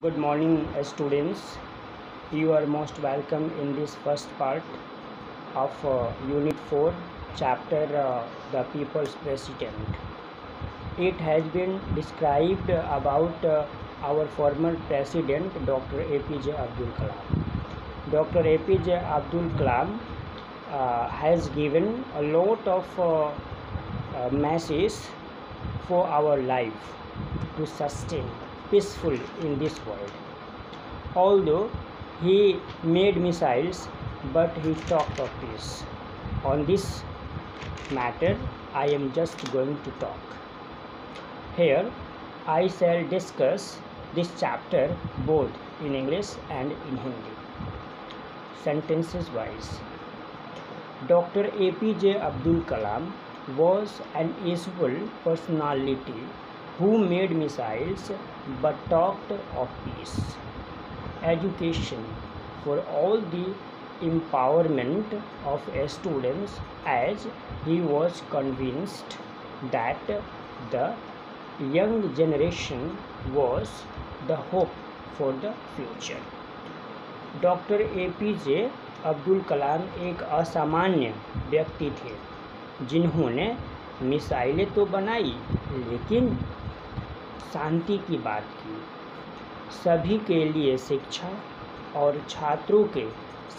Good morning, students. You are most welcome in this first part of Unit 4, Chapter The People's President. It has been described about our former President, Dr. APJ Abdul Kalam. Dr. APJ Abdul Kalam has given a lot of messages for our life to sustain peaceful in this world. Although he made missiles, but he talked of peace. On this matter, I am just going to talk. Here, I shall discuss this chapter both in English and in Hindi. Sentences wise. Dr. APJ Abdul Kalam was an useful personality who made missiles but talked of peace. Education for all the empowerment of students, as he was convinced that the young generation was the hope for the future. Doctor APJ Abdul Kalam एक असामान्य व्यक्ति थे जिन्होंने मिसाइलें तो बनाई लेकिन शांति की बात की, सभी के लिए शिक्षा और छात्रों के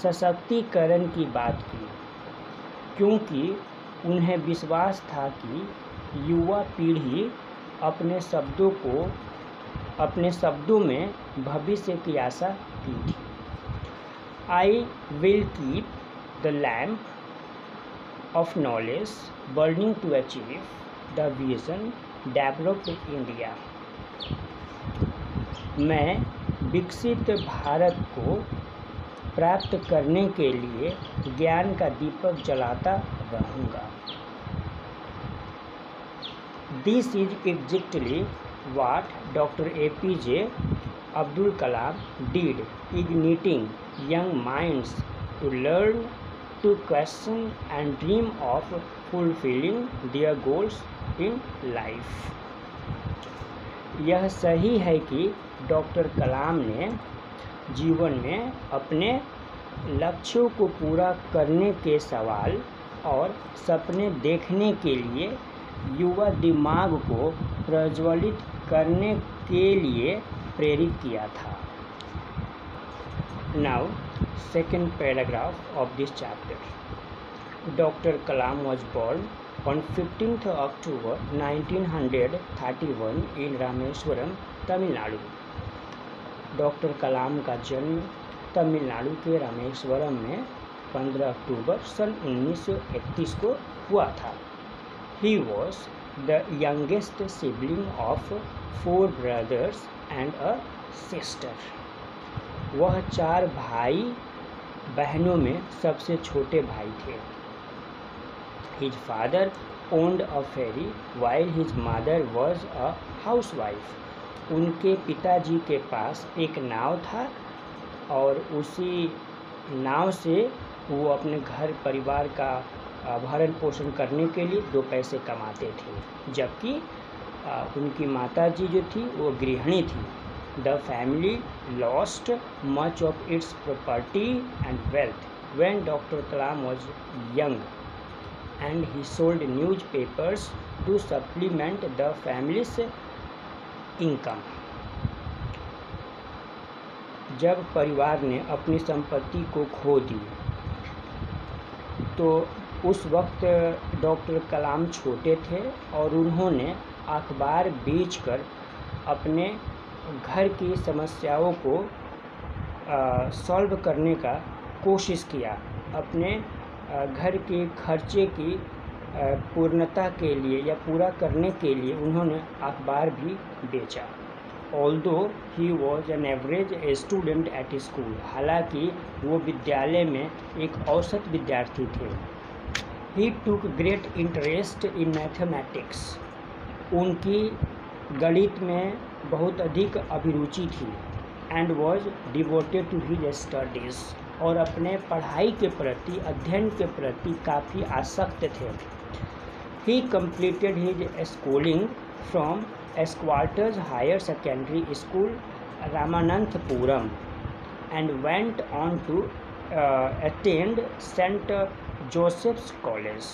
सशक्तिकरण की बात की, क्योंकि उन्हें विश्वास था कि युवा पीढ़ी अपने शब्दों में भविष्य की आशा की थी. I will keep the lamp of knowledge burning to achieve the vision developed India. मैं विकसित भारत को प्राप्त करने के लिए ज्ञान का दीपक जलाता रहूँगा. This is exactly what Dr. APJ Abdul Kalam did, igniting young minds to learn, to question and dream of fulfilling their goals in life. यह सही है कि डॉक्टर कलाम ने जीवन में अपने लक्ष्यों को पूरा करने के सवाल और सपने देखने के लिए युवा दिमाग को प्रज्वलित करने के लिए प्रेरित किया था. Now, second paragraph of this chapter. Dr. Kalam was born on 15th October 1931 in Rameswaram, Tamil Nadu. Doctor Kalam का जन्म तमिलनाडु के रामेश्वरम में 15 अक्टूबर सन 1931 को हुआ था. He was the youngest sibling of 4 brothers and a sister. वह 4 भाई बहनों में सबसे छोटे भाई थे. His father owned a ferry while his mother was a housewife. उनके पिताजी के पास एक नाव था और उसी नाव से वो अपने घर परिवार का भरण पोषण करने के लिए 2 पैसे कमाते थे, जबकि उनकी माताजी जो थी वो गृहिणी थी. The family lost much of its property and wealth when Dr. Kalam was young, and he sold newspapers to supplement the family's income. जब परिवार ने अपनी संपत्ति को खो दी तो उस वक्त डॉक्टर कलाम छोटे थे और उन्होंने अखबार बेचकर अपने घर की समस्याओं को सॉल्व करने का कोशिश किया. अपने घर के खर्चे की पूर्णता के लिए या पूरा करने के लिए उन्होंने अखबार भी बेचा. Although he was an average student at school, हालांकि वो विद्यालय में एक औसत विद्यार्थी थे. He took great interest in mathematics. उनकी गणित में बहुत अधिक अभिरुचि थी. And was devoted to his studies. और अपने पढ़ाई के प्रति, अध्ययन के प्रति काफ़ी आसक्त थे. He completed his schooling from Esquarters Higher Secondary School Ramananthapuram and went on to attend St. Joseph's College.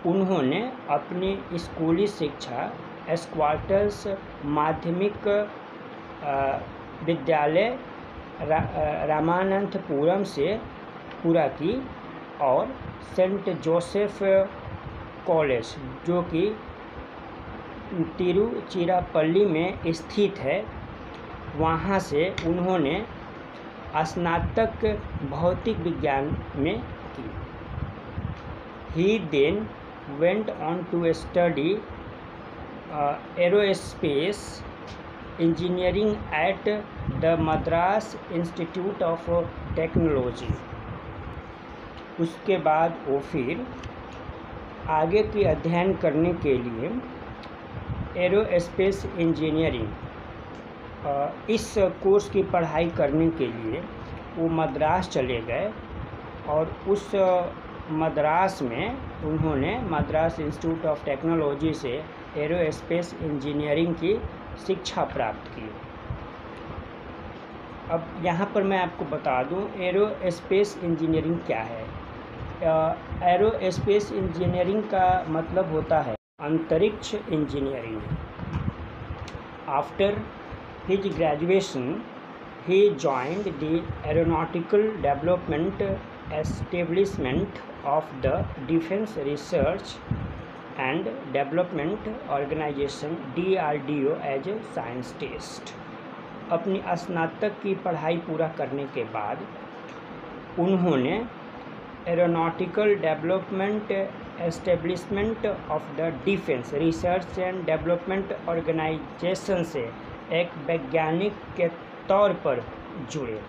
उन्होंने अपनी स्कूली शिक्षा स्क्वाटर्स माध्यमिक विद्यालय रामानंथपुरम से पूरा की और सेंट जोसेफ कॉलेज जो कि तिरुचिरापल्ली में स्थित है वहाँ से उन्होंने स्नातक भौतिक विज्ञान में की. He then went on to study aerospace engineering at the Madras Institute of Technology. उसके बाद वो फिर आगे की अध्ययन करने के लिए एरोस्पेस इंजीनियरिंग इस कोर्स की पढ़ाई करने के लिए वो मद्रास चले गए और उस मद्रास में उन्होंने मद्रास इंस्टीट्यूट ऑफ टेक्नोलॉजी से एरोस्पेस इंजीनियरिंग की शिक्षा प्राप्त की. अब यहाँ पर मैं आपको बता दूँ एरोस्पेस इंजीनियरिंग क्या है. एरोस्पेस इंजीनियरिंग का मतलब होता है अंतरिक्ष engineering. After his graduation he joined the aeronautical development establishment of the Defense Research and Development Organization DRDO as a scientist. अपनी स्नातक की पढ़ाई पूरा करने के बाद उन्होंने aeronautical development establishment of the defence research and development organisation से एक वैज्ञानिक के तौर पर जुड़े.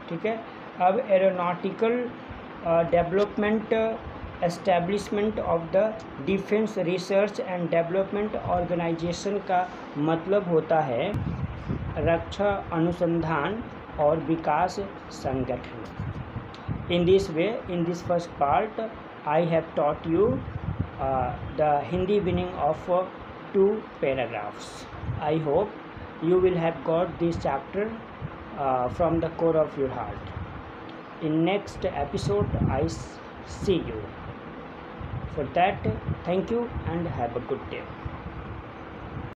ठीक है. अब aeronautical development establishment of the defence research and development organisation का मतलब होता है रक्षा अनुसंधान और विकास संगठन. In this way, in this first part, I have taught you the Hindi meaning of 2 paragraphs. I hope you will have got this chapter from the core of your heart. In next episode, I see you. For that, thank you and have a good day.